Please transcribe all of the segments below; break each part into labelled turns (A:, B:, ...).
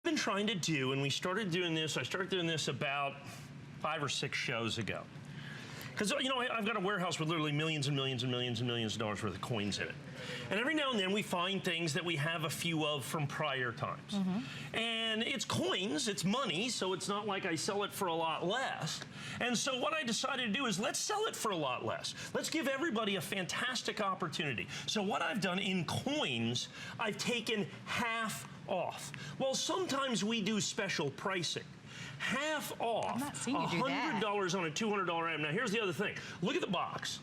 A: been trying to do, and we started doing this, I started doing this about 5 or 6 shows ago. Because, you know, I've got a warehouse with literally millions and millions and millions and millions of dollars worth of coins in it. And every now and then we find things that we have a few of from prior times. And it's coins, it's money, so it's not like I sell it for a lot less. And so what I decided to do is let's sell it for a lot less. Let's give everybody a fantastic opportunity. So what I've done in coins, I've taken half off. Well, sometimes we do special pricing. Half off, $100 on a $200 item. Now, here's the other thing. Look at the box.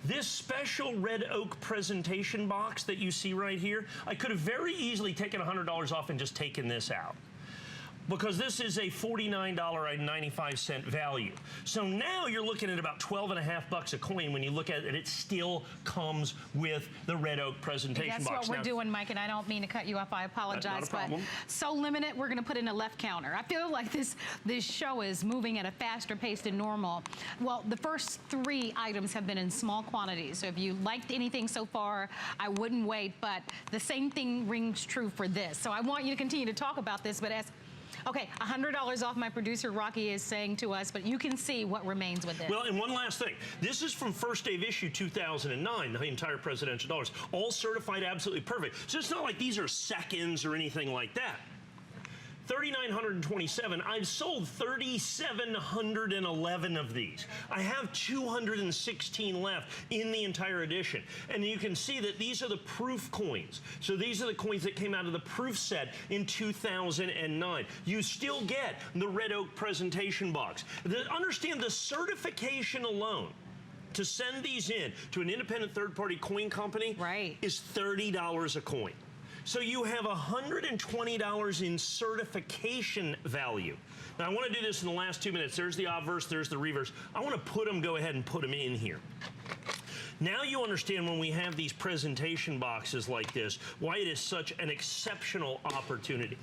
A: This special red oak presentation box that you see right here, I could have very easily taken $100 off and just taken this out, because this is a $49.95 value. So now you're looking at about 12.5 bucks a coin when you look at it. It still comes with the red oak presentation box.
B: That's what we're doing, Mike, and I don't mean to cut you off. I apologize,
A: not a problem.
B: But so limited, we're going to put in a left counter. I feel like this show is moving at a faster pace than normal. Well, the first 3 items have been in small quantities, so if you liked anything so far, I wouldn't wait, but the same thing rings true for this. So I want you to continue to talk about this, but as okay, $100 off, my producer Rocky is saying to us, but you can see what remains with this.
A: Well, and one last thing. This is from first day of issue 2009, the entire presidential dollars. All certified absolutely perfect. So it's not like these are seconds or anything like that. 3,927. I've sold 3,711 of these. I have 216 left in the entire edition. And you can see that these are the proof coins. So these are the coins that came out of the proof set in 2009. You still get the red oak presentation box. Understand the certification alone to send these in to an independent third-party coin company is $30 a coin. So you have $120 in certification value. Now I want to do this in the last 2 minutes. There's the obverse, there's the reverse. I want to go ahead and put them in here. Now you understand when we have these presentation boxes like this, why it is such an exceptional opportunity.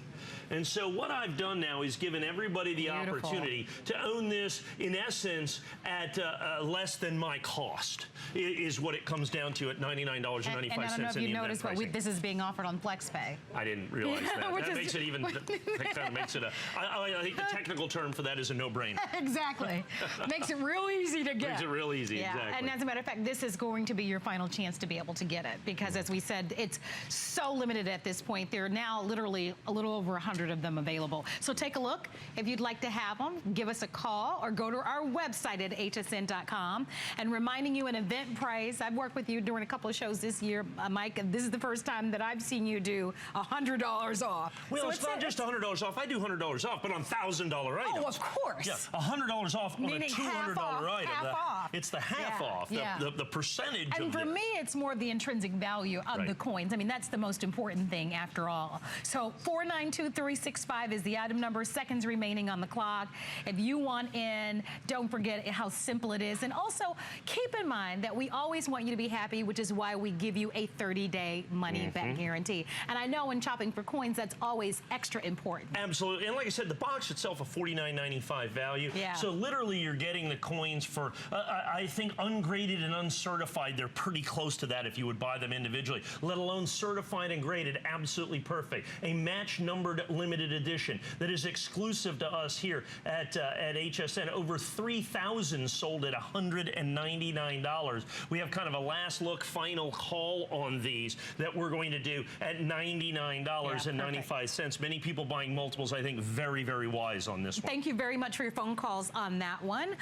A: And so what I've done now is given everybody the opportunity to own this, in essence, at less than my cost, is what it comes down to at $99.95. And I
B: don't know if you noticed, but this is being offered on FlexPay.
A: I didn't realize that. That makes it even, that kind of makes it I think the technical term for that is a no-brainer.
B: Exactly. Makes it real easy to get.
A: Makes it real easy, exactly.
B: And as a matter of fact, this is going to be your final chance to be able to get it, because as we said, it's so limited at this point. There are now literally a little over 100 of them available. So take a look. If you'd like to have them, give us a call or go to our website at hsn.com. And reminding you an event price, I've worked with you during a couple of shows this year, Mike, and this is the first time that I've seen you do $100 off.
A: Well, so it's not just $100 off. I do $100 off, but on $1,000 items.
B: Oh, of course.
A: Yeah, $100 off on a $200 item.
B: Half off.
A: It's the half off, the percentage of
B: And for me, it's more the intrinsic value of the coins. I mean, that's the most important thing after all. So 492-365 is the item number, seconds remaining on the clock. If you want in, don't forget how simple it is. And also, keep in mind that we always want you to be happy, which is why we give you a 30-day money-back guarantee. And I know when shopping for coins, that's always extra important.
A: Absolutely. And like I said, the box itself, a $49.95 value.
B: Yeah.
A: So literally, you're getting the coins for, I think, ungraded and uncertified. They're pretty close to that if you would buy them individually, let alone certified and graded. Absolutely perfect. A match-numbered limited edition that is exclusive to us here at HSN. Over 3,000 sold at $199. We have kind of a last look final call on these that we're going to do at $99.95. Many people buying multiples, I think, very, very wise on this one.
B: Thank you very much for your phone calls on that one.